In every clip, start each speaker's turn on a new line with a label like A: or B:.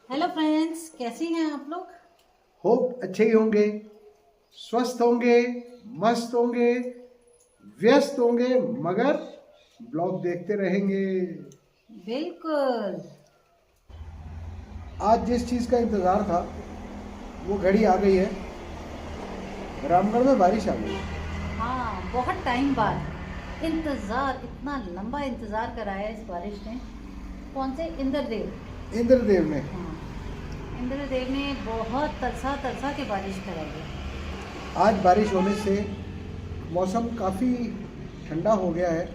A: Hello friends, कैसी हैं आप लोग।
B: होप अच्छे ही होंगे, स्वस्थ होंगे, मस्त होंगे, व्यस्त होंगे, मगर ब्लॉग देखते रहेंगे।
A: बिल्कुल।
B: आज जिस चीज़ का इंतज़ार था वो घड़ी आ गई है। रामगढ़ में बारिश आ गई है।
A: हाँ, बहुत टाइम बाद इंतज़ार, इतना लंबा इंतज़ार कराया इस बारिश ने। कौन से इंद्रदेव।
B: इंद्रदेव ने
A: हाँ, इंद्रदेव ने बहुत तरसा तरसा के बारिश कराई है।
B: आज बारिश होने से मौसम काफ़ी ठंडा हो गया है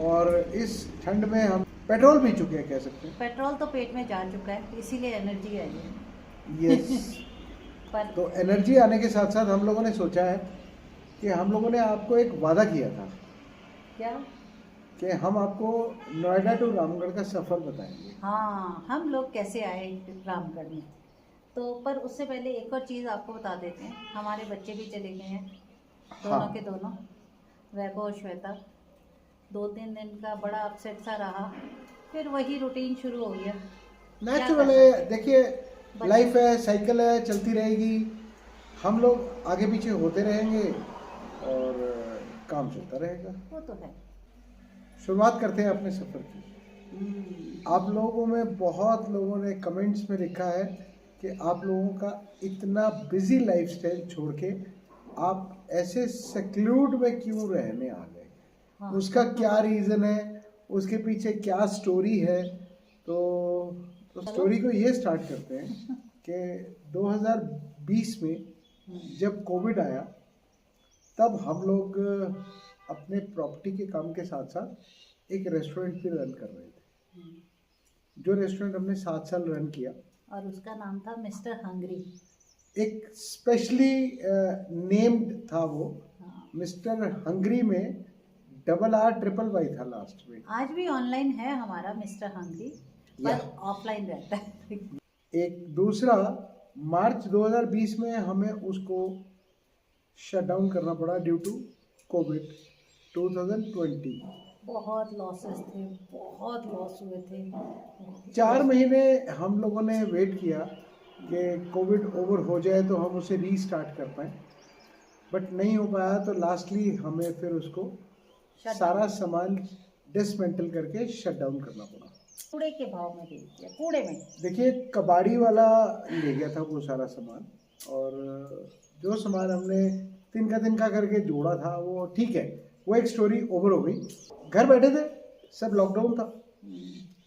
B: और इस ठंड में हम पेट्रोल पी चुके हैं, कह सकते हैं।
A: पेट्रोल तो पेट में जा चुका है, इसीलिए एनर्जी आई है।
B: यस।
A: पर
B: तो एनर्जी आने के साथ साथ हम लोगों ने सोचा है कि हम लोगों ने आपको एक वादा किया था
A: क्या।
B: कि हम आपको नोएडा टू रामगढ़ का सफ़र बताएंगे।
A: हाँ, हम लोग कैसे आए रामगढ़ में। तो पर उससे पहले एक और चीज़ आपको बता देते हैं, हमारे बच्चे भी चले गए हैं, दोनों
B: हाँ,
A: के दोनों, वैभव और श्वेता। 2-3 दिन का बड़ा अपसेट सा रहा, फिर वही रूटीन शुरू हो गया। क्या
B: नेचुरल
A: कर
B: है।
A: सकते
B: देखिए,
A: हैं।
B: लाइफ है, साइकिल है, चलती रहेगी। हम लोग आगे पीछे होते रहेंगे और काम चलता रहेगा।
A: वो तो है।
B: शुरुआत करते हैं अपने सफ़र की। आप लोगों में बहुत लोगों ने कमेंट्स में लिखा है कि आप लोगों का इतना बिजी लाइफस्टाइल छोड़ के आप ऐसे सेक्लूड में क्यों रहने आ गए।
A: हाँ।
B: उसका क्या रीज़न है, उसके पीछे क्या स्टोरी है। तो
A: चलो।
B: स्टोरी को ये स्टार्ट करते हैं कि 2020 में जब कोविड आया तब हम लोग अपने प्रॉपर्टी के काम के साथ साथ एक रेस्टोरेंट भी रन कर रहे थे। जो रेस्टोरेंट हमने 7 साल रन किया,
A: और उसका नाम था मिस्टर हंगरी।
B: एक स्पेशली नेम्ड था वो।
A: हाँ।
B: मिस्टर हंगरी में RRY था लास्ट में।
A: आज भी ऑनलाइन है हमारा मिस्टर हंगरी, पर
B: या
A: ऑफलाइन रहता है।
B: एक दूसरा, मार्च 2020 में हमें उसको शट डाउन करना पड़ा ड्यू टू कोविड 2020।
A: बहुत लॉसेस थे, बहुत लॉस हुए थे।
B: 4 महीने हम लोगों ने वेट किया कि कोविड ओवर हो जाए तो हम उसे रीस्टार्ट कर पाएँ, बट नहीं हो पाया। तो लास्टली हमें फिर उसको
A: Shut
B: सारा
A: down।
B: सामान डिसमेंटल करके शट डाउन करना पड़ा।
A: कूड़े के भाव में बेच दिया, कूड़े में।
B: देखिए, कबाड़ी वाला ले गया था वो सारा सामान, और जो सामान हमने तिनका करके जोड़ा था वो ठीक है, वो एक स्टोरी ओवर हो गई। घर बैठे थे, सब लॉकडाउन था।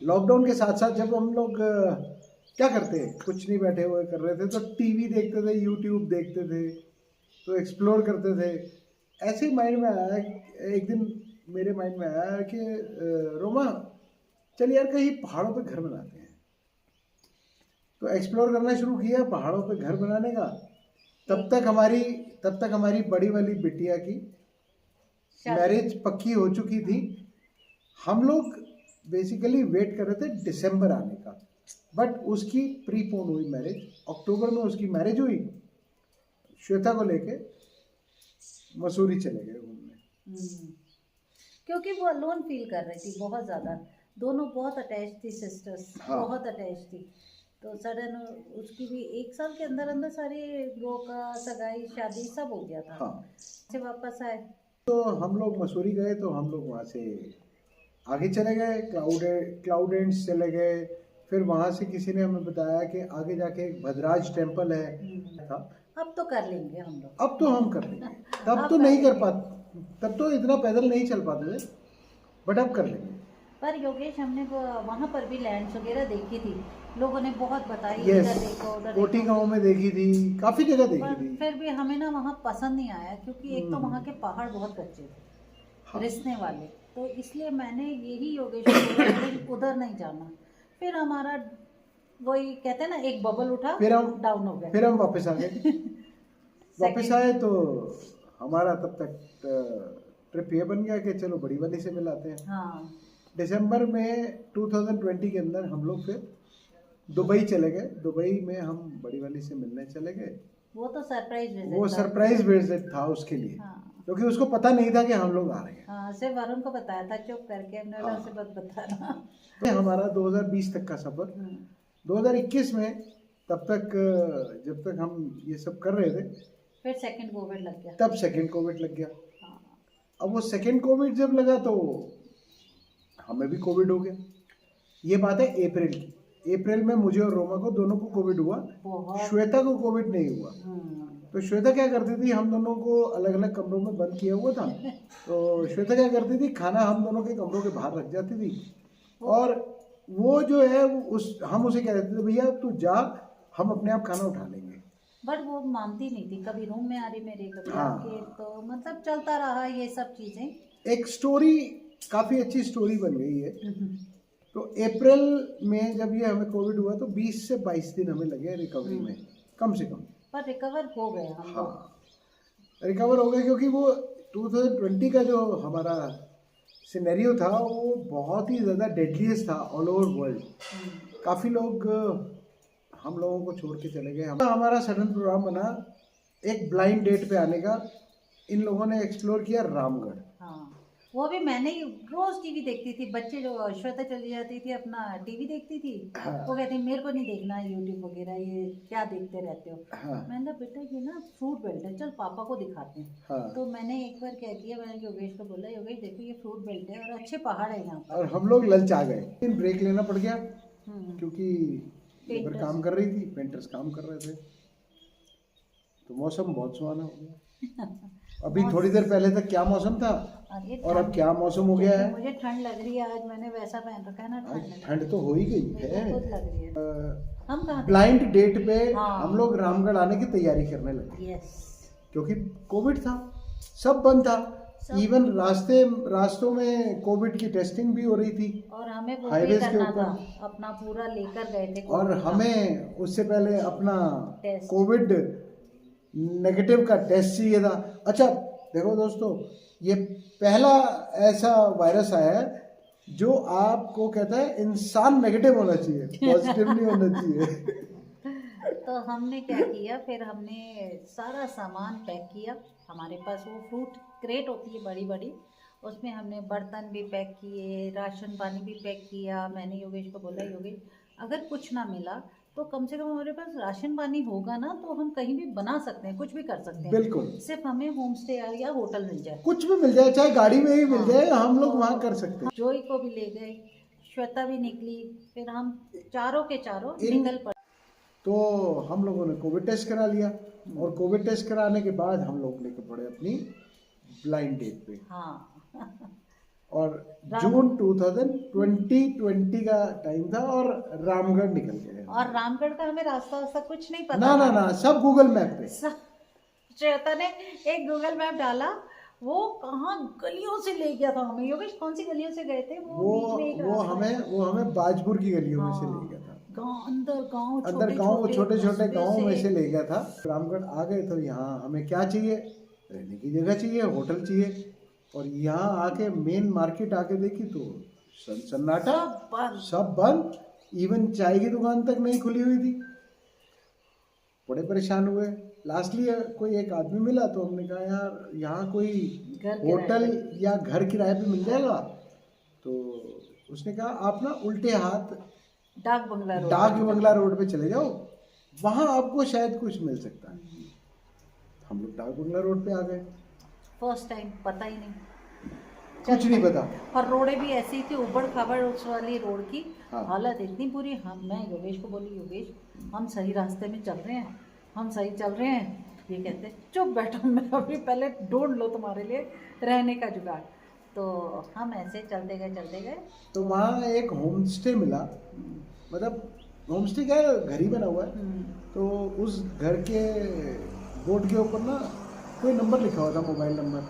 B: लॉकडाउन के साथ साथ जब हम लोग क्या करते, कुछ नहीं बैठे हुए कर रहे थे तो टीवी देखते थे, यूट्यूब देखते थे, तो एक्सप्लोर करते थे। ऐसे ही माइंड में आया, एक दिन मेरे माइंड में आया कि रोमा, चल यार कहीं पहाड़ों पे घर बनाते हैं। तो एक्सप्लोर करना शुरू किया पहाड़ों पे घर बनाने का। तब तक हमारी बड़ी वाली बिटिया की मैरिज पक्की हो चुकी थी। हम लोग बेसिकली वेट कर रहे थे दिसंबर आने का, बट उसकी प्रीपोन हुई मैरिज। अक्टूबर में उसकी मैरिज हुई। श्वेता को लेके मसूरी चले गए घूमने।
A: क्योंकि वो अलोन फील कर रही थी बहुत ज़्यादा। दोनों बहुत अटैच थी, सिस्टर्स।
B: हाँ।
A: बहुत अटैच थी। तो सडन उसकी भी 1 साल के अंदर अंदर सारी रोका, सगाई, शादी सब हो गया था।
B: हाँ,
A: से वापस आए।
B: तो हम लोग मसूरी गए, तो हम लोग वहाँ से आगे चले गए, क्लाउड एंड्स चले गए। फिर वहाँ से किसी ने हमें बताया कि आगे जाके एक भद्राज टेम्पल है था।
A: अब तो कर लेंगे हम लोग।
B: अब तो हम कर लेंगे, तब
A: अब
B: तो
A: कर
B: नहीं कर
A: लेंगे।
B: पाते, तब तो इतना पैदल नहीं चल पाते थे, बट अब कर लेंगे।
A: पर योगेश, हमने वहाँ पर भी लैंड्स वगैरह देखी थी, लोगों ने बहुत बताई,
B: यस,
A: इधर देखो उधर
B: कोटी
A: देखो।
B: गांव में देखी थी, काफ़ी जगह देखी
A: पर
B: थी।
A: फिर भी हमें ना वहाँ पसंद नहीं आया, क्योंकि एक तो वहाँ के पहाड़ बहुत कच्चे थे,
B: हाँ।
A: रिसने वाले। तो इसलिए मैंने यही योगेश को बोला कि उधर नहीं जाना। फिर हमारा वही कहते हैं ना, एक बबल उठा,
B: फिर हम
A: डाउन हो गया।
B: फिर हम वापस आ गए। वापस आए तो हमारा तब तक ट्रिप ये बन गया कि चलो बड़ी वाली से मिलाते हैं।
A: हाँ।
B: दिसंबर में 2020 के अंदर हम लोग फिर दुबई चले गए। दुबई में हम बड़ी वाली से मिलने चले गए।
A: वो तो सरप्राइज विजिट
B: वो
A: था।
B: सरप्राइज विजिट था उसके लिए,
A: हाँ।
B: क्योंकि उसको पता नहीं था कि हम लोग आ रहे हैं।
A: हाँ, सिर्फ वरुण को बताया था चुप करके, हमने बोला
B: हाँ।
A: उसे मत बताना।
B: तो हमारा 2020 तक का सफर 2021 में तब तक जब तक हम ये सब कर रहे थे
A: फिर सेकंड कोविड लग गया।
B: तब सेकेंड कोविड लग गया।
A: हाँ।
B: अब वो सेकेंड कोविड जब लगा तो हमें भी कोविड हो गया। ये बात है अप्रैल की। अप्रैल में मुझे और रोमा को दोनों को कोविड हुआ,
A: बहुत।
B: श्वेता को कोविड नहीं हुआ। तो श्वेता क्या करती थी, हम दोनों को अलग अलग कमरों में बंद किया हुआ था। तो श्वेता क्या करती थी, खाना हम दोनों के कमरों के बाहर रख जाती थी और वो जो है हम उसे कह देते थे भैया तू जा, हम अपने आप खाना उठा लेंगे।
A: बट वो मानती नहीं थी, कभी रूम में आ रही मेरे, कभी
B: हाँ।
A: आके, तो मतलब चलता रहा ये सब चीजें।
B: एक स्टोरी, काफ़ी अच्छी स्टोरी बन गई है। तो अप्रैल में जब ये हमें कोविड हुआ तो 20 से 22 दिन हमें लगे रिकवरी में, कम से कम।
A: पर रिकवर हो गए हम लोग।
B: हाँ, रिकवर हो गए क्योंकि वो 2020 का जो हमारा सिनेरियो था वो बहुत ही ज़्यादा डेडलीस्ट था ऑल ओवर वर्ल्ड। काफ़ी लोग हम लोगों को छोड़ के चले गए। हमारा सडन प्रोग्राम बना एक ब्लाइंड डेट पे आने का। इन लोगों ने एक्सप्लोर किया रामगढ़।
A: हाँ, वो भी मैंने ही रोज टीवी देखती थी। बच्चे जो श्वेता चली जाती थी अपना टीवी देखती थी।
B: हाँ।
A: वो कहती मेरे को नहीं देखना यूट्यूब वगैरह, ये क्या देखते रहते हो।
B: हाँ।
A: मैंने कहा बेटा ये ना फ्रूट बेल्ट है, चल पापा को दिखाते हैं।
B: हाँ।
A: तो मैंने एक बार क्या किया, मैंने योगेश को बोला योगेश देखो ये फ्रूट बेल्ट है और अच्छे पहाड़ है यहाँ पर।
B: और हम लोग ललच आ गए, लेकिन ब्रेक लेना पड़ गया क्योंकि लेबर
A: पेंटर्स।
B: काम कर रही थी, पेंटर्स काम कर रहे थे। तो मौसम बहुत सुहाना हो गया। अभी थोड़ी देर पहले तक क्या मौसम था
A: अरे
B: और अब क्या मौसम हो गया है।
A: मुझे ठंड लग रही है, आज मैंने वैसा पहन रखा है ना,
B: आज
A: ठंड
B: ठंड तो हो ही गई
A: मुझे
B: है।
A: खुद लग रही है। हम कहाँ
B: ब्लाइंड डेट पे
A: हाँ।
B: हम लोग रामगढ़ आने की तैयारी करने लगे
A: यस,
B: क्योंकि कोविड था, सब बंद था। इवन रास्तों में कोविड की टेस्टिंग भी हो रही थी
A: और हमें वो भी
B: हाईवेज के
A: करना
B: ऊपर।
A: था, अपना पूरा लेकर गए थे
B: और
A: कोविड का।
B: हमें उससे पहले अपना
A: टेस्ट।
B: कोविड नेगेटिव का टेस्ट चाहिए था। अच्छा देखो दोस्तों, ये पहला ऐसा वायरस आया है जो आपको कहता है इंसान नेगेटिव होना चाहिए, पॉजिटिव नहीं होना चाहिए।
A: तो हमने क्या किया, फिर हमने सारा सामान पैक किया। हमारे पास वो फ्रूट क्रेट होती है बड़ी बड़ी, उसमें हमने बर्तन भी पैक किए, राशन पानी भी पैक किया। मैंने योगेश को बोला योगेश अगर कुछ ना मिला तो कम से कम हमारे पास राशन पानी होगा ना, तो हम कहीं भी बना सकते हैं, कुछ भी कर सकते हैं।
B: बिल्कुल,
A: सिर्फ हमें होम स्टे या होटल मिल जाए,
B: कुछ भी मिल जाए, चाहे गाड़ी में ही मिल
A: हाँ।
B: जाए, हम लोग
A: तो
B: वहाँ कर सकते हैं।
A: जोई को भी ले गए, श्वेता भी निकली, फिर हम चारों के चारों
B: इन-
A: निकल पड़े।
B: तो हम लोगों ने कोविड टेस्ट करा लिया और कोविड टेस्ट कराने के बाद हम लोग लेके पड़े अपनी ब्लाइंड डेट पे।
A: हाँ
B: और जून 2020 का टाइम था और रामगढ़ निकल गए।
A: और रामगढ़ का हमें रास्ता वास्ता कुछ नहीं पता
B: ना ना
A: था।
B: ना, सब गूगल मैप पे।
A: श्वेता ने एक गूगल मैप डाला, वो कहाँ गलियों से ले गया था हमें। योगेश कौन सी गलियों से गए थे?
B: वो
A: बीच में एक रास्ता है।
B: वो हमें बाजपुर की गलियों में से
A: हाँ।
B: ले गया था।
A: अंदर गांव
B: छोटे छोटे
A: कस्बे
B: गाँव में
A: से।
B: से ले गया था। रामगढ़ आ गए तो यहाँ हमें क्या चाहिए, रहने की जगह चाहिए, होटल चाहिए। और यहाँ आके मेन मार्केट आके देखी तो सन्नाटा, सब बंद। इवन चाय की दुकान तक नहीं खुली हुई थी। बड़े परेशान हुए। लास्टली कोई एक आदमी मिला तो हमने कहा यार यहाँ कोई होटल या घर किराए पे मिल जाएगा। तो उसने कहा आप ना उल्टे हाथ
A: डाक
B: बंगला रोड पे चले जाओ, वहाँ आपको शायद कुछ मिल सकता है। हम लोग डाक बंगला रोड पे आ गए।
A: फर्स्ट टाइम, पता ही नहीं,
B: कुछ नहीं पता।
A: और रोडें भी ऐसी थी उबड़ खाबड़ उस वाली रोड की।
B: हाँ।
A: हालत इतनी बुरी। मैं योगेश को बोली योगेश हम सही रास्ते में चल रहे हैं, हम सही चल रहे हैं। ये कहते चुप बैठो, मैं अभी पहले ढूंढ लो तुम्हारे लिए रहने का जुगाड़। तो हम ऐसे चलते गए।
B: तो वहाँ एक होम स्टे मिला। मतलब होम स्टे क्या है, घर ही बना हुआ है। तो उस घर के बोर्ड के ऊपर ना कोई नंबर लिखा हुआ था, मोबाइल नंबर।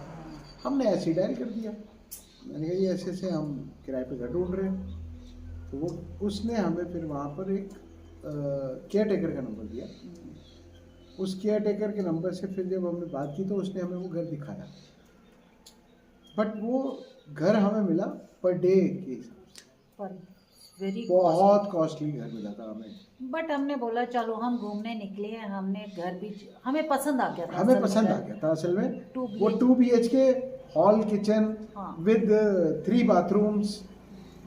B: हमने ऐसे ही डायल कर दिया। मैंने कहा ये ऐसे हम किराए पे घर ढूंढ रहे हैं। तो वो उसने हमें फिर वहाँ पर एक केयर टेकर का नंबर दिया। उस केयर टेकर के नंबर से फिर जब हमने बात की तो उसने हमें वो घर दिखाया। बट वो घर हमें मिला पर डे के हिसाब से, बहुत कॉस्टली घर मिला था हमें।
A: बट हमने बोला चलो हम घूमने निकले हैं, हमने घर भी हमें पसंद आ गया था।
B: हमें पसंद आ गया था असल में।
A: 2
B: वो 2 BHK हॉल किचन
A: हाँ।
B: विद 3 बाथरूम्स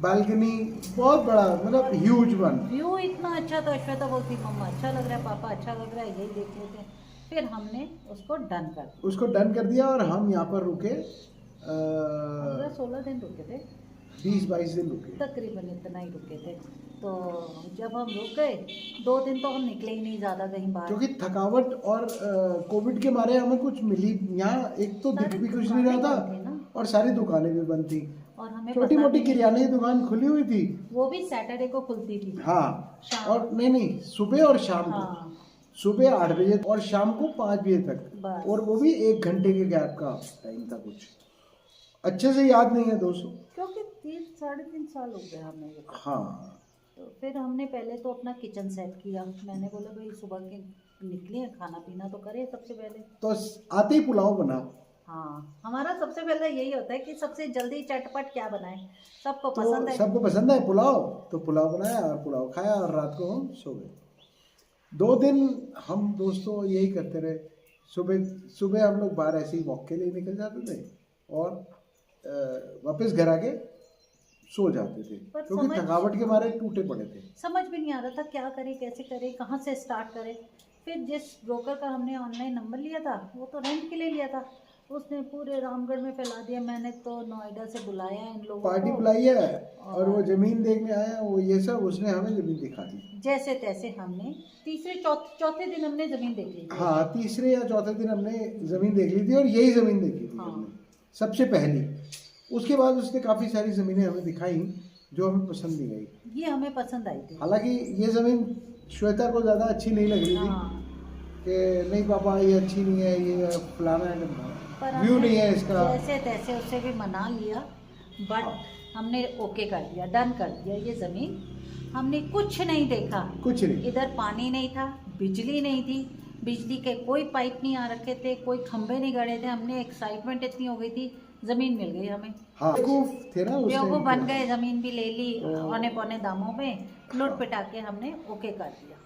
B: बालकनी बहुत बड़ा, मतलब ह्यूज वन।
A: व्यू इतना अच्छा था, श्वेता बोलती मम्मा अच्छा लग रहा है, पापा अच्छा लग रहा है, यही देख लेते हैं। फिर हमने उसको डन कर दिया।
B: उसको डन कर दिया और हम यहाँ पर रुके
A: 16 दिन रुके थे,
B: 20-22 दिन रुके।
A: तकरीबन इतना ही रुके थे। तो जब हम रुक गए 2 दिन तो हम निकले ही नहीं ज़्यादा कहीं बाहर,
B: क्योंकि थकावट और कोविड के मारे हमें कुछ मिली यहाँ, एक तो दिख
A: सारी
B: भी कुछ नहीं रहा
A: दुकानें बंद थी
B: था
A: ना,
B: और सारी दुकानें भी बंद थी।
A: और हमें
B: छोटी
A: पता
B: मोटी
A: भी नहीं,
B: किराने की दुकान खुली हुई थी,
A: वो भी सैटरडे को खुलती थी।
B: हाँ,
A: शाम।
B: और नहीं सुबह और शाम को,
A: हाँ
B: सुबह 8 बजे और शाम को 5 बजे तक,
A: बस।
B: और वो भी 1 घंटे के गैप का टाइम था। कुछ अच्छे से याद नहीं है दोस्तों,
A: क्योंकि 3-3.5 साल हो गए हमें ये।
B: हाँ।
A: तो फिर हमने पहले तो अपना किचन सेट किया। मैंने बोला भाई सुबह के निकले हैं, खाना पीना तो करें सबसे पहले।
B: तो आते ही पुलाव बना।
A: हाँ, हमारा सबसे पहले यही होता है कि सबसे जल्दी चटपट क्या बनाएं, सबको
B: तो
A: पसंद है।
B: सबको पसंद है पुलाव, तो पुलाव बनाया और पुलाव खाया और रात को हम सो गए। 2 दिन हम दोस्तों यही करते रहे। सुबह सुबह हम लोग बाहर ऐसे ही वॉक के लिए निकल जाते थे और वापस घर आके सो जाते थे, क्योंकि थकावट के मारे टूटे पड़े थे।
A: समझ भी नहीं आ रहा था क्या करें, कैसे करें, कहाँ से स्टार्ट करें। फिर जिस ब्रोकर का हमने ऑनलाइन नंबर लिया था वो तो रेंट के लिए लिया था, उसने पूरे रामगढ़ में फैला दिया। मैंने तो नोएडा से बुलाया इन लोगों
B: पार्टी
A: को,
B: बुलाई है और वो जमीन देखने आया, वो ये सब उसने हमें जमीन दिखा दी।
A: जैसे तैसे हमने चौथे दिन हमने जमीन देख ली थी।
B: हाँ, तीसरे या चौथे दिन हमने जमीन देख ली थी और यही जमीन देखी थी
A: हाँ।
B: हमने सबसे पहली। उसके बाद उसने काफ़ी सारी ज़मीनें हमें दिखाई जो हमें पसंद नहीं आई।
A: ये हमें पसंद आई थी।
B: हालांकि ये ज़मीन श्वेता को ज़्यादा अच्छी नहीं लग रही थी,
A: हाँ,
B: कि नहीं पापा ये अच्छी नहीं है, ये फलाना है,
A: पर
B: व्यू
A: हमने
B: नहीं है इसका।
A: जैसे तैसे उससे भी मना लिया, बट
B: हाँ।
A: हमने ओके कर दिया, डन कर दिया। ये ज़मीन हमने कुछ नहीं देखा,
B: कुछ नहीं,
A: इधर पानी नहीं था, बिजली नहीं थी, बिजली के कोई पाइप नहीं आ रखे थे, कोई खंभे नहीं गड़े थे। हमने एक्साइटमेंट इतनी हो गई थी, ज़मीन मिल गई हमें।
B: हाँ बेवकूफ थे ना उस
A: बेवकूफ
B: टाइम
A: बन
B: पे।
A: गए, ज़मीन भी ले ली औने पौने दामों में, लूट पिटा के हमने ओके कर दिया।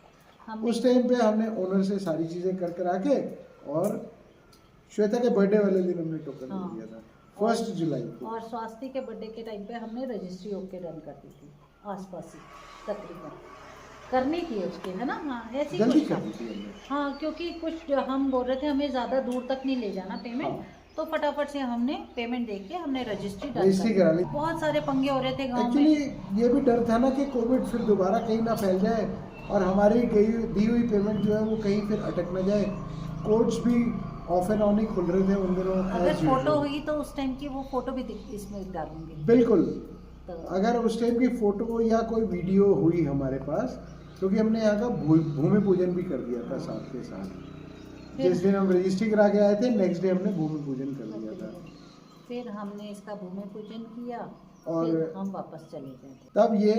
A: हमने
B: उस टाइम पे हमने ओनर से सारी चीज़ें कर करा के, और श्वेता के बर्थडे वाले दिन हमने टोकन
A: हाँ।
B: दिया था 1 जुलाई को।
A: और स्वास्थ्य के बर्थडे के टाइम पे हमने रजिस्ट्री ओके डन कर दी थी, आसपास ही तकरीबन करनी थी उसकी, है ना। हाँ ऐसी
B: जल्दी
A: कुछ
B: कर
A: था।
B: दी थी हमने।
A: हाँ, क्योंकि कुछ हम बोल रहे थे हमें ज़्यादा दूर तक नहीं ले जाना पेमेंट।
B: हाँ।
A: तो फटाफट से हमने पेमेंट दे के हमने रजिस्ट्री
B: रजिस्ट्री करा ली।
A: बहुत सारे पंगे हो रहे थे गांव में।
B: एक्चुअली ये भी डर था ना कि कोविड फिर दोबारा कहीं ना फैल जाए और हमारी दी हुई पेमेंट जो है वो कहीं फिर अटक ना जाए। कोर्ट्स भी ऑफ एंड ऑन ही खुल रहे थे उन दिनों।
A: अगर फोटो हुई तो उस टाइम की वो फोटो भी इसमें डालूंगी।
B: बिल्कुल,
A: तो
B: अगर उस टाइम की फोटो या कोई वीडियो हुई हमारे पास, क्योंकि हमने यहाँ का भूमि पूजन भी कर दिया था साथ के साथ। जिस दिन हम रजिस्ट्री करा के आए थे नेक्स्ट डे हमने भूमि पूजन कर दिया था।
A: फिर हमने इसका भूमि पूजन किया
B: और
A: फिर हम वापस चले गए थे।
B: तब ये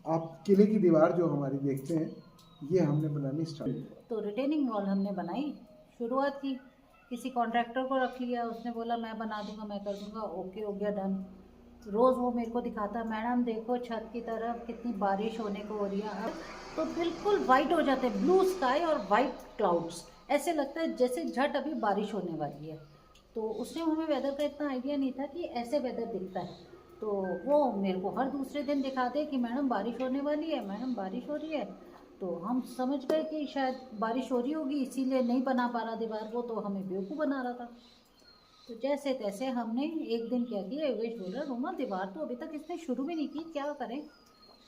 B: आप किले की दीवार जो हमारी देखते हैं ये हमने बनानी स्टार्ट की।
A: तो रिटेनिंग वॉल हमने बनाई, शुरुआत की, किसी कॉन्ट्रैक्टर को रख लिया, उसने बोला मैं बना दूंगा, मैं कर दूंगा, ओके हो गया, डन। रोज़ वो मेरे को दिखाता, मैडम देखो छत की तरफ कितनी बारिश होने को हो रही है। तो बिल्कुल वाइट हो जाते हैं, ब्लू स्काई और वाइट क्लाउड्स, ऐसे लगता है जैसे झट अभी बारिश होने वाली है। तो उसने हमें वेदर का इतना आइडिया नहीं था कि ऐसे वेदर दिखता है। तो वो मेरे को हर दूसरे दिन दिखाते कि मैडम बारिश होने वाली है, मैडम बारिश हो रही है। तो हम समझ गए कि शायद बारिश हो रही होगी, इसीलिए नहीं बना पा रहा दीवार, वो तो हमें बेवकूफ़ बना रहा था। तो जैसे तैसे हमने एक दिन क्या किया, योगेश बोल रहा रोमा दीवार तो अभी तक इसने शुरू भी नहीं की, क्या करें।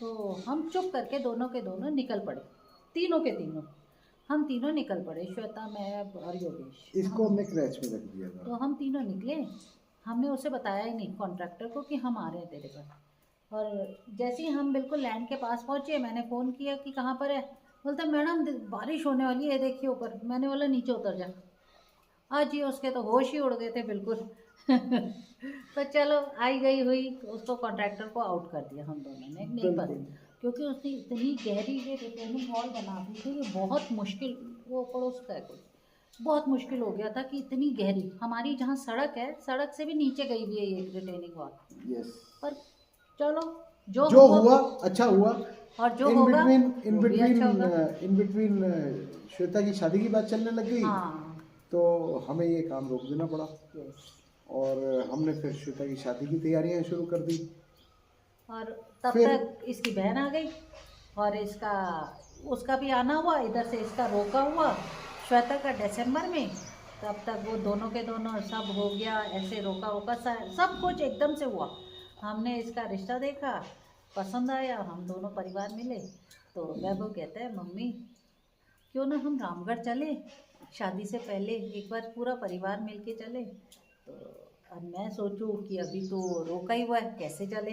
A: तो हम चुप करके दोनों के दोनों निकल पड़े, तीनों के तीनों हम तीनों निकल पड़े, श्वेता, मैं और योगेश।
B: इसको हमने क्रैच में रख दिया था।
A: तो हम तीनों निकले, हमने उसे बताया ही नहीं कॉन्ट्रैक्टर को कि हम आ रहे हैं तेरे पास। और जैसे ही हम बिल्कुल लैंड के पास पहुँचे, मैंने फ़ोन किया कि कहाँ पर है। बोलता मैडम बारिश होने वाली है, देखिए ऊपर। मैंने बोला नीचे उतर जा। आज ही उसके तो होश ही उड़ गए थे बिल्कुल। तो चलो आई गई हुई, उसको कॉन्ट्रैक्टर को आउट कर दिया हम दोनों ने, नहीं पता, क्योंकि उसने इतनी गहरी ये रिटेनिंग वॉल बना दी थी, ये बहुत मुश्किल, वो पड़ोस का है कोई, बहुत मुश्किल हो गया था कि इतनी गहरी, हमारी जहाँ सड़क है सड़क से भी नीचे गई हुई है ये रिटेनिंग वॉल।
B: यस,
A: पर चलो जो
B: हुआ अच्छा हुआ।
A: और जो होगा
B: इन बिटवीन श्वेता की शादी की बात चलने लग गई।
A: हाँ।
B: तो हमें ये काम रोक देना पड़ा और हमने फिर श्वेता की शादी की तैयारियां शुरू कर दी।
A: और तब
B: फिर-
A: तक इसकी बहन आ गई और उसका भी आना हुआ, इधर से इसका रोका हुआ श्वेता का दिसंबर में। तब तक वो दोनों के दोनों सब हो गया, ऐसे रोका रोका सब कुछ एकदम से हुआ। हमने इसका रिश्ता देखा, पसंद आया, हम दोनों परिवार मिले। तो वैभव कहता है मम्मी क्यों ना हम रामगढ़ चले, शादी से पहले एक बार पूरा परिवार मिलके चले। तो अब मैं सोचूं कि अभी तो रोका ही हुआ है, कैसे चले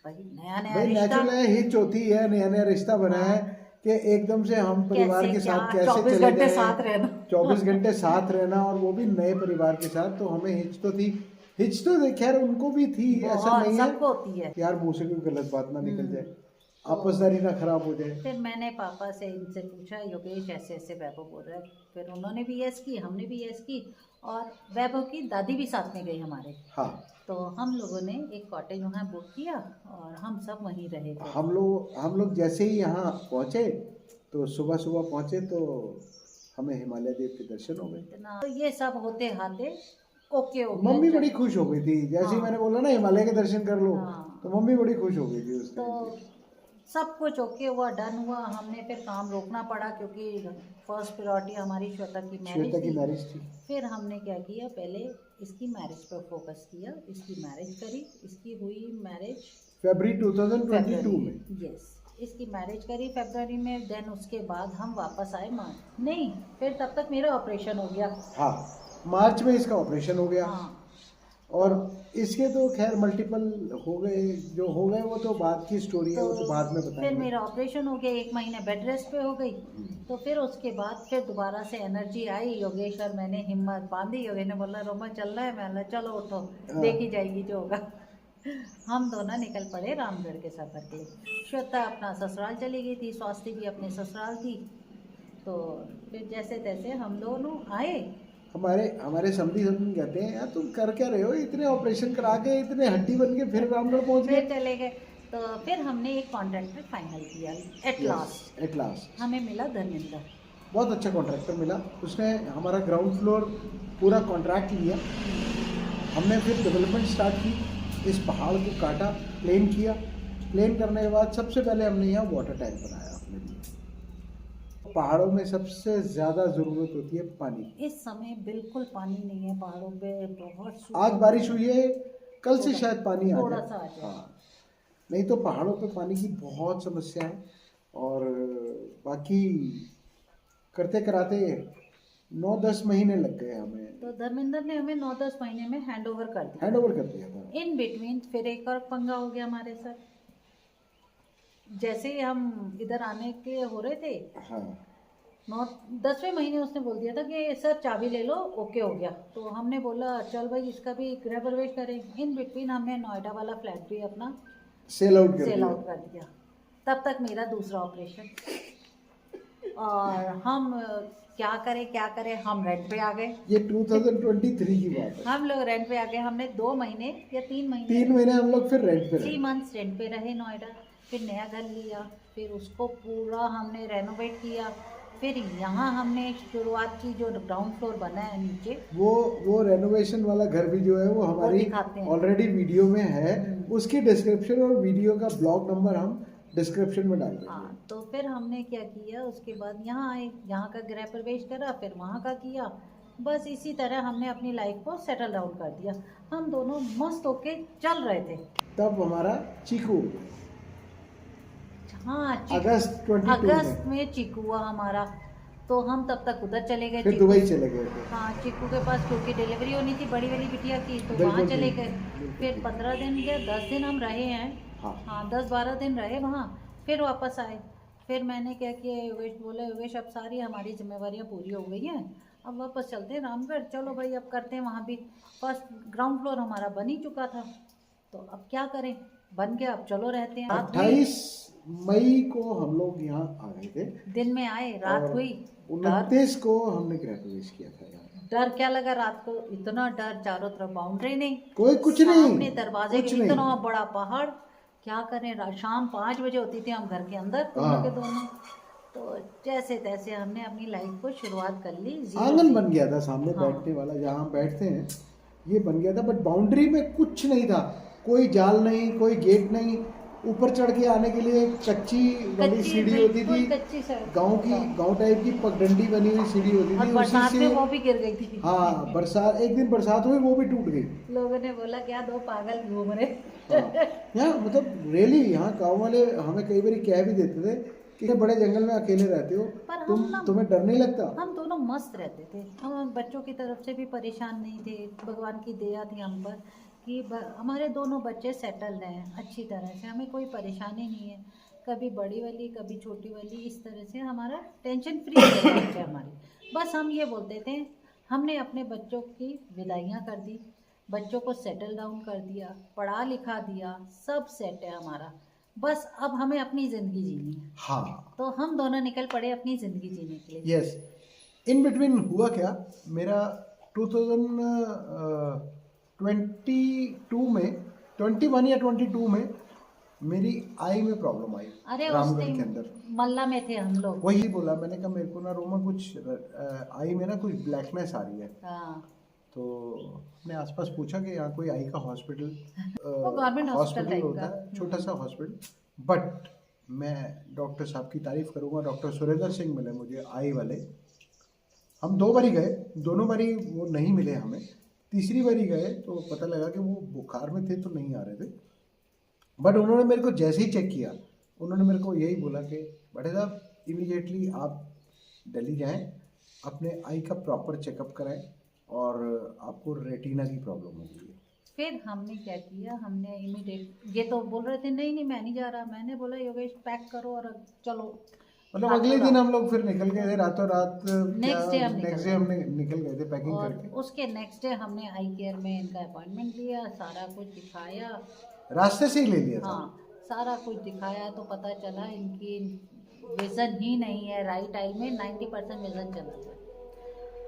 A: भाई, नया नया
B: भाई
A: रिश्ता,
B: नेचुरल है, हिच होती है, नया नया रिश्ता बना है कि एकदम से हम परिवार के साथ कैसे
A: 24
B: चले
A: घंटे
B: गए,
A: साथ रहना
B: 24 घंटे साथ रहना, और वो भी नए परिवार के साथ। तो हमें हिच तो थी, हिच तो खैर उनको भी थी, ऐसा
A: बहुत
B: नहीं है
A: सबको होती है।
B: यार मुंह से कोई गलत बात ना निकल जाए, आपसदारी ना खराब हो जाए।
A: फिर मैंने पापा से इनसे पूछा योगेश ऐसे ऐसे वैभव बोल रहा है। फिर उन्होंने भी यस की, हमने भी यस की, और वैभव की दादी भी साथ में गई हमारे।
B: हाँ,
A: तो हम लोगों ने एक कॉटेज वहाँ बुक किया और हम सब वहीं रहे थे।
B: हम लोग जैसे ही यहाँ पहुँचे तो सुबह सुबह पहुँचे तो हमें हिमालय देव के दर्शन हो गए।
A: इतना तो ये सब होते हाथे ओके हो गया।
B: मम्मी बड़ी खुश हो गई थी जैसे ही
A: हाँ।
B: मैंने बोला ना हिमालय के दर्शन कर लो,
A: हाँ।
B: तो मम्मी बड़ी खुश हो गई थी उस
A: तो
B: टाइम पे।
A: सब कुछ ओके हुआ, डन हुआ। हमने फिर काम रोकना पड़ा क्योंकि फर्स्ट प्रायोरिटी हमारी श्वेता की
B: श्वेता की
A: मैरिज
B: मैरिज
A: थी।
B: थी।
A: फिर हमने क्या किया, पहले इसकी मैरिज पर फोकस किया, इसकी मैरिज करी। इसकी हुई मैरिज
B: फरवरी 2022 में।
A: यस, इसकी मैरिज करी फरवरी में। देन उसके बाद हम वापस आए मार्च नहीं, फिर तब तक मेरा ऑपरेशन हो गया।
B: हाँ, मार्च में इसका ऑपरेशन हो गया।
A: हाँ।
B: और इसके तो खैर मल्टीपल हो गए, जो हो गए वो तो बाद की स्टोरी है, वो तो बाद में
A: फिर
B: बताएंगे।
A: मेरा ऑपरेशन हो गया, 1 महीने बेड रेस्ट पे हो गई। तो फिर उसके बाद फिर दोबारा से एनर्जी आई। योगेश और मैंने हिम्मत बांधी। योगेश ने बोला रोमा चलना है, मैं बोला चलो उठो, देखी जाएगी जो होगा। हम दोनों निकल पड़े रामगढ़ के सफ़र के लिए। श्वेता अपना ससुराल चली गई थी, स्वास्थ्य भी अपने ससुराल थी। तो फिर जैसे तैसे हम दोनों आए।
B: हमारे समधी कहते हैं यार तुम कर क्या रहे हो, इतने ऑपरेशन करा के इतने हड्डी बन के फिर रामगढ़ पहुंच
A: फिर
B: गए।
A: चले गए। तो फिर हमने एक कॉन्ट्रैक्टर फाइनल किया एट लास्ट। हमें मिला धर्मेंद्र।
B: बहुत अच्छा कॉन्ट्रैक्टर मिला, उसने हमारा ग्राउंड फ्लोर पूरा कॉन्ट्रैक्ट लिया। हमने फिर डेवलपमेंट स्टार्ट की, इस पहाड़ को काटा, प्लेन किया। प्लेन करने के बाद सबसे पहले हमने यहाँ वाटर टैंक बनाया अपने लिए। पहाड़ों में सबसे ज़्यादा ज़रूरत होती है पानी।
A: इस समय बिल्कुल पानी नहीं है पहाड़ों पे, बहुत
B: आज बारिश हुई है, कल से शायद पानी आ
A: थोड़ा
B: जाए।
A: सा आ जाए।
B: हाँ, नहीं तो पहाड़ों पे पानी की बहुत समस्या है। और बाकी करते कराते 9-10 महीने लग गए हमें।
A: तो धर्मेंद्र ने हमें 9-10 महीने में हैंड ओवर कर दिया।
B: हैंड ओवर कर दिया था।
A: इन बिटवीन फिर एक और पंगा हो गया हमारे साथ। जैसे ही हम इधर आने के हो रहे थे,
B: हाँ,
A: 9-10वें महीने उसने बोल दिया था कि सर चाबी ले लो, ओके हो गया। तो हमने बोला चल भाई इसका भी गृह प्रवेश करें। इन बिटवीन हमने नोएडा वाला फ्लैट भी अपना
B: सेल आउट
A: सेल आउट कर दिया। तब तक मेरा दूसरा ऑपरेशन, और हम क्या करें, हम रेंट पे आ गए।
B: ये 2023 की बात है।
A: हम लोग रेंट पे आ गए। हमने 2 महीने या 3 महीने
B: 3 महीने हम लोग फिर रेंट पे
A: 3
B: रहे।
A: मंथ्स रेंट पे रहे नोएडा। फिर नया घर लिया, फिर उसको पूरा हमने रेनोवेट किया। फिर यहाँ हमने शुरुआत की, जो ग्राउंड फ्लोर बना है नीचे,
B: वो रेनोवेशन वाला घर भी जो है वो हमारी
A: दिखाते हैं।
B: ऑलरेडी वीडियो में है। उसकी डिस्क्रिप्शन और वीडियो का ब्लॉग नंबर हम डिस्क्रिप्शन में डाल देंगे।
A: हाँ। तो फिर हमने क्या किया, उसके बाद यहाँ आए, यहाँ का गृह प्रवेश करा, फिर वहाँ का किया। बस इसी तरह हमने अपनी लाइफ को सेटल डाउन कर दिया। हम दोनों मस्त होके चल रहे थे।
B: तब हमारा चीकू
A: हाँ,
B: अगस्त 22
A: अगस्त में चीकू हुआ हमारा। तो हम तब तक उधर चले गए,
B: फिर दुबई चले गए थे।
A: हाँ, चीकू के पास, क्योंकि डिलीवरी होनी थी बड़ी वाली बिटिया की, तो
B: बिल्कुल
A: वहाँ चले
B: ठीक,
A: गए।
B: बिल्कुल
A: फिर
B: ठीक।
A: 15 दिन या 10 दिन हम रहे हैं। हाँ, 10-12 दिन रहे वहाँ, फिर वापस आए। फिर मैंने क्या किया, योगेश बोले योगेश अब सारी हमारी जिम्मेवारियाँ पूरी हो गई हैं, अब वापस चलते हैं रामगढ़। चलो भाई अब करते हैं वहाँ भी। फर्स्ट ग्राउंड फ्लोर हमारा बन ही चुका था, तो अब क्या करें, बन गया, अब चलो रहते हैं।
B: 28 मई को हम लोग यहाँ आ गए थे।
A: दिन में आए, रात हुई।
B: 29 को हमने गृह प्रवेश किया था यहाँ।
A: डर क्या लगा रात को, इतना डर, चारों तरफ बाउंड्री नहीं,
B: कोई कुछ नहीं,
A: सामने दरवाजे
B: कुछ
A: के
B: नहीं।
A: इतना बड़ा पहाड़, क्या करें। शाम 5 बजे होती थी, हम घर के अंदर दोनों के दोनों। तो जैसे तैसे हमने अपनी लाइफ को शुरुआत कर ली।
B: आंगन बन गया था सामने,
A: हाँ।
B: बैठने वाला जहाँ हम बैठते हैं ये बन गया था, बट बाउंड्री में कुछ नहीं था। कोई जाल नहीं, कोई गेट नहीं, ऊपर चढ़ के आने के लिए एक कच्ची वाली सीढ़ी होती थी,
A: कच्ची सड़क,
B: गांव टाइप की पगडंडी बनी हुई सीढ़ी होती
A: और
B: थी,
A: बरसात
B: उसी
A: में
B: से
A: वो भी गिर गई थी।
B: हाँ बरसात, एक दिन बरसात हुई वो भी टूट गई।
A: लोगों ने बोला क्या दो पागल घूम रहे।
B: हाँ, यहाँ मतलब रियली यहाँ गाँव वाले हमें कई बार कह भी देते थे कि बड़े जंगल में अकेले रहते हो,
A: पर
B: तुम्हें डर नहीं लगता?
A: हम दोनों मस्त रहते थे, हम बच्चों की तरफ से भी परेशान नहीं थे, भगवान की दया थी हम पर कि हमारे दोनों बच्चे सेटल्ड हैं अच्छी तरह से, हमें कोई परेशानी नहीं है, कभी बड़ी वाली कभी छोटी वाली, इस तरह से हमारा टेंशन फ्री है हमारी। बस हम ये बोलते थे, हमने अपने बच्चों की विदाइयाँ कर दी, बच्चों को सेटल डाउन कर दिया, पढ़ा लिखा दिया, सब सेट है हमारा, बस अब हमें अपनी ज़िंदगी जीनी है।
B: हाँ,
A: तो हम दोनों निकल पड़े अपनी ज़िंदगी जीने के लिए।
B: यस। इन बिटवीन हुआ क्या, मेरा 2022 में, 21 या 22 में मेरी आई में प्रॉब्लम आई।
A: अरे उस
B: रामगढ़
A: टाइम
B: के अंदर
A: मल्ला में थे हम लोग।
B: वही बोला मैंने, कहा मेरे को ना रोमा कुछ आई में ना कुछ ब्लैकनेस आ रही है।
A: हाँ,
B: तो मैं आसपास पूछा कि यहाँ कोई आई का हॉस्पिटल,
A: वो गवर्नमेंट हॉस्पिटल
B: होता है, छोटा सा हॉस्पिटल। बट मैं डॉक्टर साहब की तारीफ करूँगा, डॉक्टर सुरेंद्र सिंह मिले मुझे आई वाले। हम 2 बारी गए, दोनों बारी वो नहीं मिले हमें, तीसरी बारी गए तो पता लगा कि वो बुखार में थे तो नहीं आ रहे थे। बट उन्होंने मेरे को जैसे ही चेक किया, उन्होंने मेरे को यही बोला कि बड़े साहब इमीडिएटली आप दिल्ली जाएं, अपने आई का प्रॉपर चेकअप कराएं और आपको रेटिना की प्रॉब्लम हो गई है।
A: फिर हमने क्या किया, हमने इमीडिएट, ये तो बोल रहे थे नहीं नहीं मैं नहीं जा रहा, मैंने बोला योगेश पैक करो और चलो।
B: मतलब अगले दिन हम लोग फिर निकल गए थे रातों रात।
A: नेक्स्ट डे
B: हमने निकल गए थे पैकिंग
A: और
B: करके।
A: उसके नेक्स्ट डे हमने आई केयर में इनका अपॉइंटमेंट लिया, सारा कुछ दिखाया।
B: रास्ते से ही ले लिया था।
A: हाँ, सारा कुछ दिखाया तो पता चला इनकी विज़न ही नहीं है, राइट आई में 90% विज़न चला गया।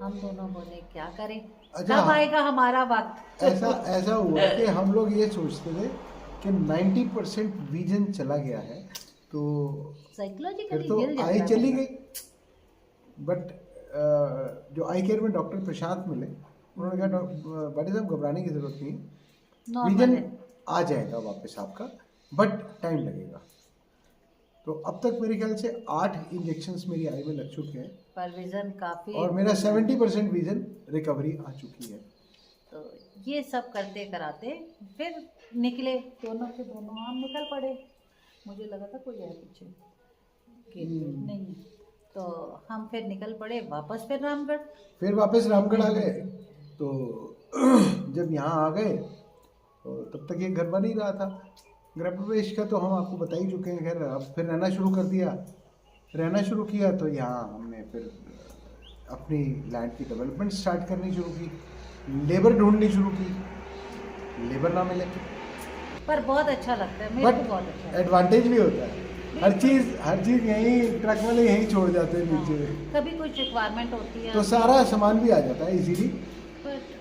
A: हम दोनों बोले क्या करें, कब आएगा हमारा वक्त।
B: ऐसा हुआ कि हम लोग ये सोचते थे कि 90% विजन चला गया है तो
A: साइकोलॉजिकली
B: तो आई चली गई। बट जो आई केयर में डॉक्टर प्रशांत मिले, उन्होंने कहा बड़े साहब घबराने की जरूरत नहीं है, विजन आ जाएगा वापस आपका, बट टाइम लगेगा। तो अब तक मेरे ख्याल से 8 इंजेक्शंस मेरी आई में लग चुके हैं,
A: पर विजन काफ़ी,
B: और मेरा 70% विजन रिकवरी आ चुकी है।
A: तो ये सब करते कराते फिर निकले, दोनों के दोनों हम निकल पड़े। मुझे लगा था कोई है पीछे कि नहीं, तो हम फिर निकल पड़े वापस फिर रामगढ़।
B: फिर वापस रामगढ़ आ गए। तो जब यहाँ आ गए तो तब तक ये घर बन ही रहा था। गृह प्रवेश का तो हम आपको बता ही चुके हैं। खैर अब फिर रहना शुरू कर दिया, रहना शुरू किया तो यहाँ हमने फिर अपनी लैंड की डेवलपमेंट स्टार्ट करनी शुरू की, लेबर ढूंढनी शुरू की, लेबर ना मिले।
A: पर बहुत अच्छा लगता है, मेरे को बहुत अच्छा लगता है।
B: एडवांटेज भी होता है, हर चीज़ यहीं ट्रक वाले यहीं छोड़ जाते हैं नीचे।
A: कभी कुछ रिक्वायरमेंट होती है
B: तो सारा सामान भी आ जाता है इजीली।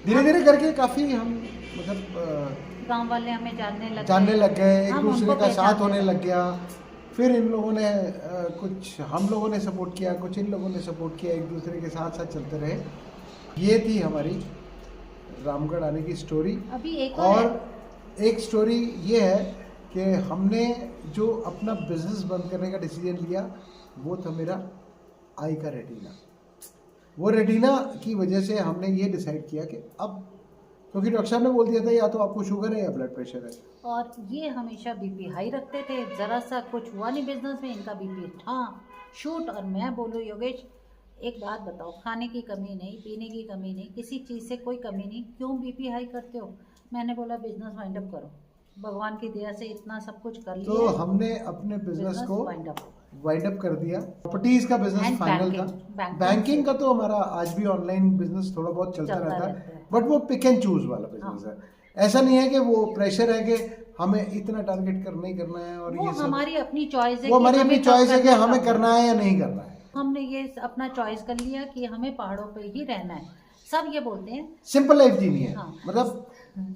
B: धीरे धीरे करके काफ़ी हम मतलब
A: गांव वाले हमें जानने
B: लग गए, एक दूसरे का साथ होने लग गया। फिर इन लोगों ने कुछ हम लोगों ने सपोर्ट किया, कुछ इन लोगों ने सपोर्ट किया, एक दूसरे के साथ साथ चलते रहे। ये थी हमारी रामगढ़ आने की स्टोरी।
A: अभी
B: एक स्टोरी ये है कि हमने जो अपना बिजनेस बंद करने का डिसीजन लिया वो था मेरा आई का रेटिना। वो रेटिना की वजह से हमने ये डिसाइड किया कि अब, क्योंकि डॉक्टर साहब ने बोल दिया था या तो आपको शुगर है या ब्लड प्रेशर है,
A: और ये हमेशा बीपी हाई रखते थे। ज़रा सा कुछ हुआ नहीं बिजनेस में, इनका बीपी शूट। और मैं बोलूँ योगेश एक बात बताओ, खाने की कमी नहीं, पीने की कमी नहीं, किसी चीज़ से कोई कमी नहीं, क्यों बीपी हाई करते हो? मैंने बोला बिजनेस वाइंड अप करो, भगवान की दया से इतना सब कुछ कर लिया।
B: तो हमने अपने बिजनेस को वाइंड अप कर दिया। प्रॉपर्टीज का बिजनेस फाइनल था। बैंकिंग का तो हमारा आज भी ऑनलाइन बिजनेस थोड़ा बहुत चलता रहता है, बट वो पिक एंड चूज वाला बिजनेस है। ऐसा नहीं है कि वो प्रेशर है कि हमें इतना टारगेट करना ही करना है, और ये
A: हमारी अपनी चॉइस है,
B: वो हमारी अपनी चॉइस है कि हमें करना है या नहीं करना है।
A: हमने ये अपना चॉइस कर लिया कि हमें पहाड़ों पे ही रहना है। सब ये बोलते हैं
B: सिंपल लाइफ जीनी है, मतलब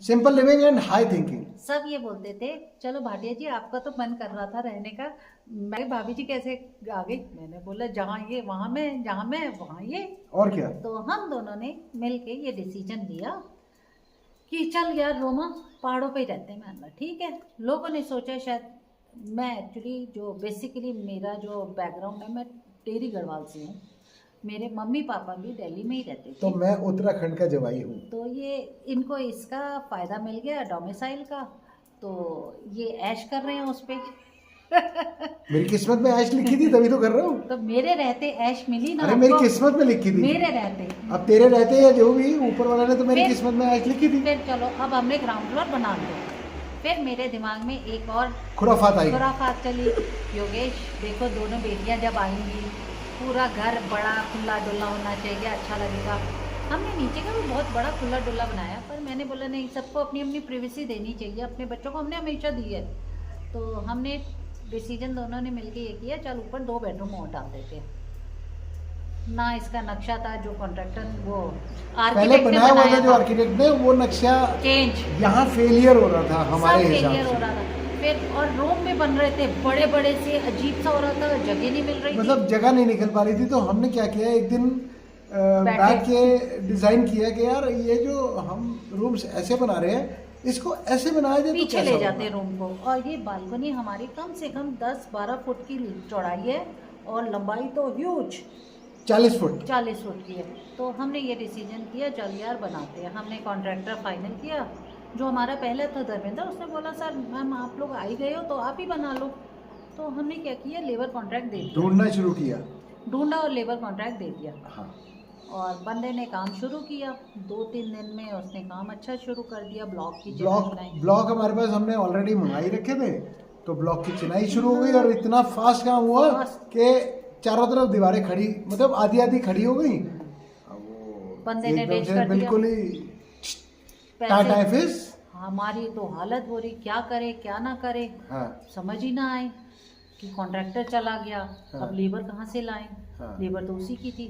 B: simple living and high thinking.
A: सब ये बोलते थे चलो भाटिया जी आपका तो मन कर रहा था रहने का, मैं भाभी जी कैसे आ गई? मैंने बोला जहाँ ये वहाँ मैं, जहाँ मैं वहाँ ये,
B: और क्या।
A: तो हम दोनों ने मिल के ये डिसीजन लिया कि चल यार रोमा पहाड़ों पे ही रहते हैं। मैंने बोला ठीक है। लोगों ने सोचा शायद, मैं एक्चुअली जो बेसिकली मेरा जो बैकग्राउंड है, मैं टेरी गढ़वाल से हूँ। मेरे मम्मी पापा भी दिल्ली में ही रहते थे।
B: तो मैं उत्तराखंड का जवाई हूँ।
A: तो ये इनको इसका फ़ायदा मिल गया डोमिसाइल का, तो ये ऐश कर रहे हैं उस पर।
B: मेरी किस्मत में ऐश लिखी थी तभी तो कर रहा हूँ।
A: तो मेरे रहते ऐश मिली ना।
B: अरे मेरी किस्मत में लिखी थी।
A: मेरे रहते।
B: अब तेरे रहते या जो भी ऊपर वाला ने तो मेरी किस्मत में ऐश लिखी थी।
A: फिर चलो अब हमने ग्राउंड फ्लोर बना लिया। फिर मेरे दिमाग में एक और खुराफात चली। योगेश देखो, दोनों बेटियां जब आएंगी, पूरा घर बड़ा खुला डुल्ला होना चाहिए, अच्छा लगेगा। हमने नीचे का भी बहुत बड़ा खुला डुल्ला बनाया, पर मैंने बोला नहीं, सबको अपनी अपनी प्राइवेसी देनी चाहिए। अपने बच्चों को हमने हमेशा दी है। तो हमने डिसीजन दोनों ने मिलके ये किया, चल ऊपर 2 बेडरूम और डाल देते हैं। ना इसका नक्शा था जो कॉन्ट्रैक्टर वो
B: पहले बनाया हुआ था, जो आर्किटेक्ट ने, वो नक्शा
A: चेंज
B: यहाँ फेलियर हो रहा था हमारे हिसाब
A: फेलियर हो रहा था। फिर और रूम में बन रहे थे बड़े बड़े से, अजीब सा हो रहा था, जगह नहीं मिल रही थी।
B: मतलब जगह नहीं निकल पा रही थी। तो हमने क्या किया, एक दिन बैठ के डिजाइन किया कि यार ये जो हम रूम्स ऐसे बना रहे हैं, इसको ऐसे बनाया जाए,
A: पीछे ले जाते हैं रूम को। और ये बालकनी हमारी कम से कम 10-12 फुट की चौड़ाई है और लंबाई तो ह्यूज
B: 40 फुट
A: की है। तो हमने ये डिसीजन किया, चल यार बनाते हैं। हमने कॉन्ट्रैक्टर फाइनल किया। जो हमारा पहले था धर्मेंद्र, उसने बोला सर मैम आप लोग आ ही गए हो तो आप ही बना लो। तो हमने क्या किया, लेबर कॉन्ट्रैक्ट दे दिया, ढूंढा और लेबर कॉन्ट्रैक्ट दे दिया।
B: हाँ।
A: और बंदे ने काम शुरू किया। 2-3 दिन में उसने काम अच्छा शुरू कर दिया।
B: ब्लॉक हमारे पास हमने ऑलरेडी मंगाई रखे थे, तो ब्लॉक की चिनाई शुरू हो गई और इतना फास्ट काम हुआ कि चारों तरफ दीवारें खड़ी, मतलब आधी खड़ी हो गई।
A: बंदे ने डेच कर
B: बिल्कुल ही टाटा फिश।
A: हमारी तो हालत हो रही, क्या करे क्या ना करे।
B: हाँ।
A: समझ ही ना आए कि कॉन्ट्रैक्टर चला गया।
B: हाँ।
A: अब लेबर कहाँ से लाएं।
B: हाँ।
A: लेबर तो उसी की थी।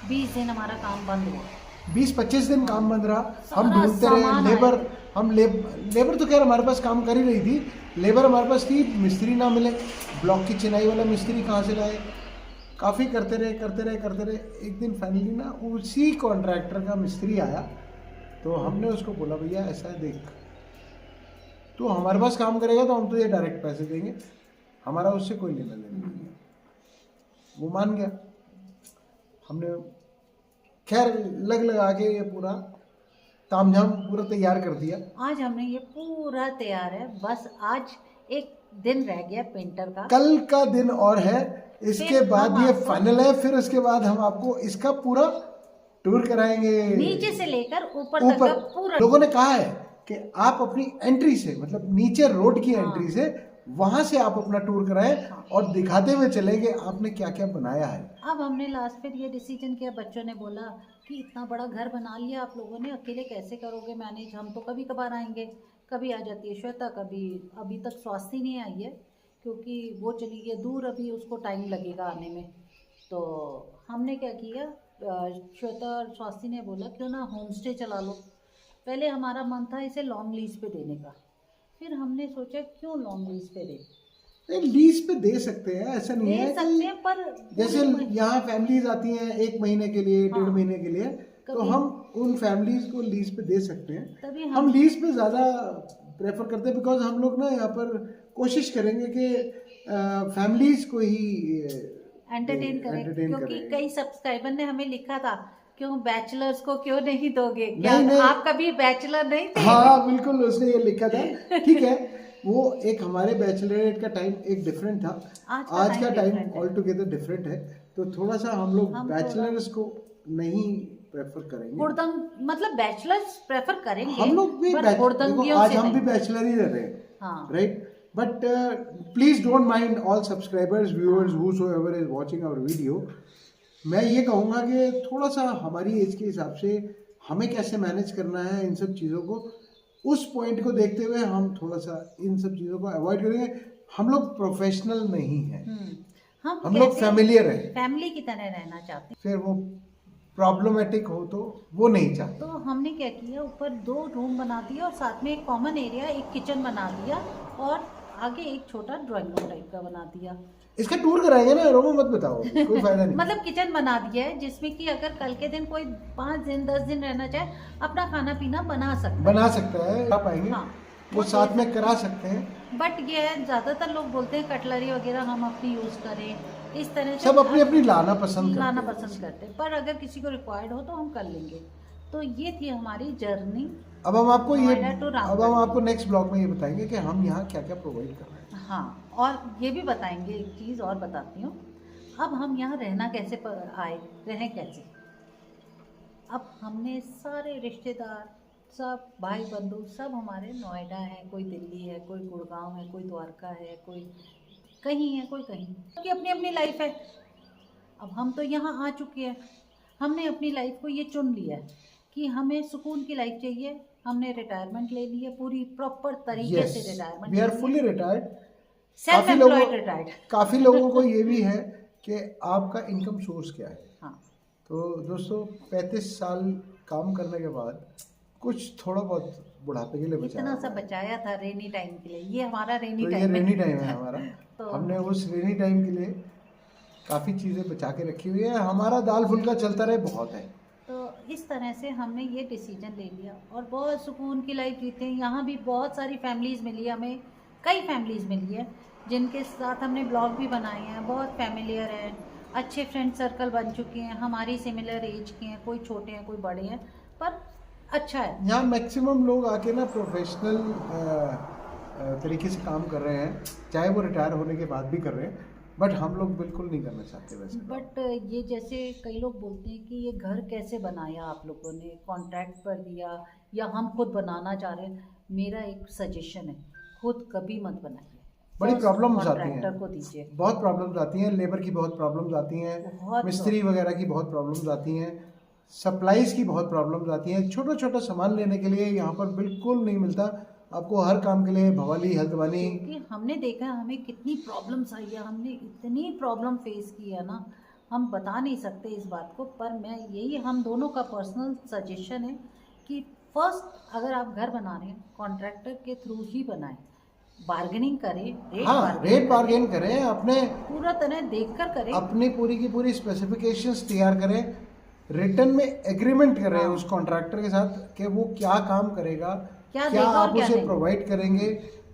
A: 20 दिन हमारा काम बंद हुआ।
B: 20-25 दिन काम बंद रहा। हम ढूंढते रहे लेबर। लेबर तो खैर हमारे पास काम कर ही रही थी। लेबर हमारे पास थी, मिस्त्री ना मिले। ब्लॉक की चिनाई वाला मिस्त्री कहाँ से लाए। काफ़ी करते रहे। एक दिन फाइनली ना उसी कॉन्ट्रैक्टर का मिस्त्री आया। तो हमने उसको बोला भैया ऐसा है, देख तो हमारे पास काम करेगा तो हम तुझे डायरेक्ट पैसे देंगे, हमारा उससे कोई लेना देना नहीं है। वो मान गया। हमने खैर लगा के ये पूरा तामझाम पूरा तैयार कर दिया।
A: आज हमने ये पूरा तैयार है। बस आज एक दिन रह गया पेंटर का।
B: कल का दिन और है, इसके बाद ये फाइनल है। फिर उसके बाद हम आपको इसका पूरा टूर कराएंगे,
A: नीचे से लेकर ऊपर तक का पूरा।
B: लोगों ने कहा है कि आप अपनी एंट्री से, मतलब नीचे रोड की एंट्री से, वहां से आप अपना टूर कराएं और दिखाते हुए चलेंगे आपने क्या क्या बनाया है।
A: अब हमने लास्ट फिर ये डिसीजन किया। बच्चों ने बोला कि इतना बड़ा घर बना लिया आप लोगों ने, अकेले कैसे करोगे मैनेज। हम तो कभी कभार आएंगे, कभी आ जाती है श्वेता, कभी अभी तक स्वास्थ्य नहीं आई है क्योंकि वो चली गई दूर, अभी उसको टाइम लगेगा आने में। तो हमने क्या किया, श्वेता और स्वास्थ्य ने बोला क्यों ना होम स्टे चला लो। पहले हमारा मन था इसे लॉन्ग लीज पे देने का, फिर हमने सोचा क्यों लॉन्ग लीज पे दे।
B: लीज पे दे सकते हैं, ऐसा नहीं है,
A: सकते हैं, पर
B: जैसे यहाँ फैमिलीज आती हैं 1 महीने के लिए, 1.5 महीने के लिए, तो हम उन फैमिलीज को लीज पे दे सकते हैं।
A: तभी
B: हम लीज पे ज़्यादा प्रेफर करते हैं, बिकॉज हम लोग ना यहाँ पर कोशिश करेंगे कि फैमिलीज को ही
A: एंटरटेन करें, क्योंकि कई सब्सक्राइबर ने हमें लिखा था क्यों बैचलर्स को क्यों नहीं दोगे, क्या नहीं, आप कभी बैचलर नहीं थे।
B: हाँ बिल्कुल, उसने ये लिखा था। ठीक है, वो एक हमारे बैचलरेट का टाइम एक डिफरेंट था, आज का टाइम ऑल टुगेदर डिफरेंट है। तो थोड़ा सा हम लोग बैचलर्स को नहीं प्रेफर करेंगे,
A: मतलब बैचलर्स प्रेफर करेंगे
B: हम लोग भी। आज हम भी बैचलर ही रह रहे हैं, right. But please don't mind all subscribers, viewers, whosoever is watching our video। मैं ये कहूँगा कि थोड़ा सा हमारी एज के हिसाब से हमें कैसे मैनेज करना है इन सब चीज़ों को, उस पॉइंट को देखते हुए हम थोड़ा सा इन सब चीज़ों को अवॉइड करेंगे। हम लोग प्रोफेशनल नहीं हैं, हम लोग फैमिलियर हैं,
A: फैमिली की तरह रहना चाहते हैं।
B: फिर वो प्रॉब्लमेटिक हो तो वो नहीं चाहते।
A: तो हमने क्या किया, ऊपर 2 रूम बना दिया और साथ में एक कॉमन एरिया, एक किचन बना दिया और आगे एक छोटा ड्राइंग रूम टाइप का बना दिया।
B: इसका टूर कराएंगे ना, रोमा मत बताओ, कोई फायदा नहीं।
A: मतलब किचन बना दिया है जिसमें कि अगर कल के दिन कोई 5 दिन 10 दिन रहना चाहे अपना खाना पीना बना सकता
B: है, आप आएंगे।
A: हाँ,
B: वो साथ में करा सकते हैं।
A: बट ये है ज्यादातर लोग बोलते हैं कटलरी वगैरह हम अपनी यूज करें, इस तरह से
B: सब अपनी अपनी लाना पसंद
A: करते हैं, पर अगर किसी को रिक्वायर्ड हो तो हम कर लेंगे। तो ये थी हमारी जर्नी।
B: अब हम आपको
A: अब
B: हम आपको नेक्स्ट ब्लॉग में ये बताएंगे कि हम यहाँ क्या क्या प्रोवाइड कर रहे हैं।
A: हाँ, और ये भी बताएंगे, एक चीज़ और बताती हूँ, अब हम यहाँ रहना कैसे आए, रहें कैसे। अब हमने सारे रिश्तेदार, सब भाई बंधु सब हमारे नोएडा है, कोई दिल्ली है, कोई गुड़गांव है, कोई द्वारका है, कोई कहीं है, कोई कहीं, क्योंकि अपनी अपनी लाइफ है। अब हम तो यहाँ आ चुके हैं, हमने अपनी लाइफ को ये चुन लिया है कि हमें सुकून की लाइफ चाहिए। हमने रिटायरमेंट ले ली है, पूरी प्रॉपर तरीके से retirement.
B: We are fully retired,
A: self employed retired.
B: काफ़ी लोगों को ये भी है कि आपका इनकम सोर्स क्या है।
A: हाँ,
B: तो दोस्तों 35 साल काम करने के बाद कुछ थोड़ा बहुत बुढ़ापे के लिए बचाया,
A: इतना सा बचाया था रेनी टाइम के लिए। ये हमारा रेनी
B: तो
A: टाइम
B: ये रेनी टाइम है हमारा।
A: तो
B: हमने उस रेनी टाइम के लिए काफ़ी चीज़ें बचा के रखी हुई है, हमारा दाल फुल्का चलता रहे बहुत है।
A: तो इस तरह से हमने ये डिसीजन ले लिया और बहुत सुकून की लाइफ जीते हैं। यहाँ भी बहुत सारी फैमिलीज़ मिली, हमें कई फैमिलीज़ मिली है जिनके साथ हमने ब्लॉग भी बनाए हैं, बहुत फैमिलियर हैं, अच्छे फ्रेंड सर्कल बन चुके हैं, हमारी सिमिलर एज के हैं, कोई छोटे हैं कोई बड़े हैं, पर अच्छा है।
B: यहाँ मैक्सिमम लोग आके ना प्रोफेशनल तरीके से काम कर रहे हैं, चाहे वो रिटायर होने के बाद भी कर रहे हैं, बट हम लोग बिल्कुल नहीं करना चाहते वैसे।
A: बट ये जैसे कई लोग बोलते हैं कि ये घर कैसे बनाया आप लोगों ने, कॉन्ट्रैक्ट पर दिया या हम खुद बनाना चाह रहे हैं। मेरा एक सजेशन है, खुद कभी मत बनाइए,
B: बड़ी प्रॉब्लम्स आती हैं,
A: को दीजिए।
B: बहुत प्रॉब्लम्स आती हैं, लेबर की बहुत प्रॉब्लम्स आती हैं, मिस्त्री वगैरह की बहुत प्रॉब्लम्स आती हैं, सप्लाईज की बहुत प्रॉब्लम्स आती हैं। छोटा छोटा सामान लेने के लिए यहाँ पर बिल्कुल नहीं मिलता आपको, हर काम के लिए भवाली हल्द्वानी।
A: क्योंकि हमने देखा हमें कितनी प्रॉब्लम्स आई है, हमने इतनी प्रॉब्लम फेस की है ना, हम बता नहीं सकते इस बात को। पर मैं यही हम दोनों का पर्सनल सजेशन है कि फर्स्ट अगर आप घर बना रहे हैं कॉन्ट्रैक्टर के थ्रू ही बनाएं, बार्गेनिंग करें,
B: रेट बार्गेन करें, अपने
A: पूरा तरह देखकर करें,
B: अपनी पूरी की पूरी स्पेसिफिकेशंस तैयार करें, रिटर्न में एग्रीमेंट करें उस कॉन्ट्रैक्टर के साथ कि वो क्या काम करेगा, क्या आप उसे प्रोवाइड करेंगे,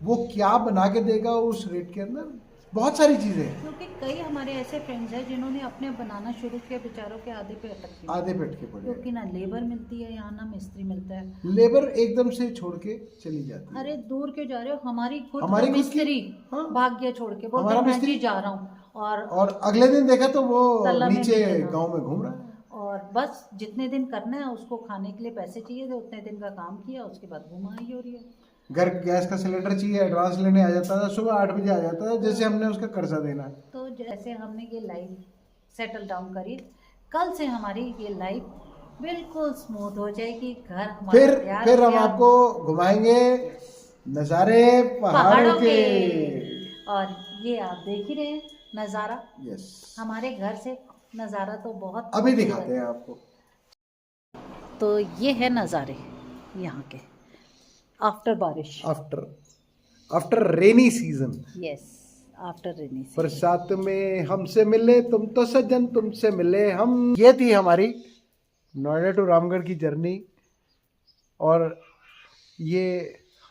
B: वो क्या बना के देगा उस रेट के अंदर, बहुत सारी चीज़ें।
A: क्योंकि कई हमारे ऐसे फ्रेंड्स हैं जिन्होंने अपने बनाना शुरू किया, बेचारों के आधे पे अटके पड़े, क्योंकि ना लेबर मिलती है यहाँ, ना मिस्त्री मिलता है।
B: लेबर एकदम से छोड़ के चली जाती है।
A: अरे दूर क्यों जा रहे हो, हमारी मिस्त्री भाग गया छोड़ के, बोलते मैं जी जा रहा हूँ, और
B: अगले दिन देखा तो वो नीचे गाँव में घूम रहा है।
A: और बस जितने दिन करना है उसको खाने के लिए पैसे चाहिए थे, उतने दिन का काम किया, उसके बाद घुमाई हो रही है।
B: घर गैस का सिलेंडर चाहिए, एडवांस लेने आ जाता था, सुबह 8 बजे आ जाता था, जैसे हमने उसका कर्जा देना है।
A: तो जैसे हमने ये लाइफ सेटल डाउन करी, कल से हमारी ये लाइफ बिल्कुल स्मूथ हो जाएगी। घर हमारा
B: फिर हम आपको घुमाएंगे नज़ारे पहाड़ों के,
A: और ये आप देख ही रहे हैं नज़ारा।
B: यस,
A: हमारे घर से नज़ारा तो बहुत
B: अभी दिखाते हैं आपको।
A: तो ये है नज़ारे यहाँ के आफ्टर बारिश,
B: after rainy season.
A: Yes, after rainy season.
B: बरसात में हमसे मिले तुम तो सज्जन, तुमसे मिले हम। ये थी हमारी नोएडा टू रामगढ़ की जर्नी, और ये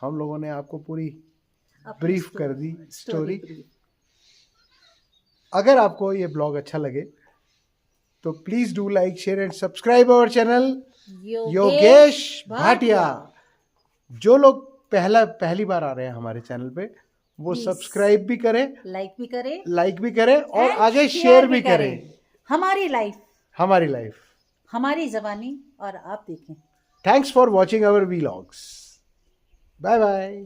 B: हम लोगों ने आपको पूरी ब्रीफ कर दी स्टोरी। अगर आपको ये ब्लॉग अच्छा लगे तो please do like, share and subscribe our channel Yogesh Bhatia. जो लोग पहली बार आ रहे हैं हमारे चैनल पे, वो सब्सक्राइब भी करें, लाइक भी करें और आगे शेयर भी करें।
A: हमारी लाइफ, हमारी जबानी, और आप देखें।
B: Thanks for watching our vlogs. Bye bye.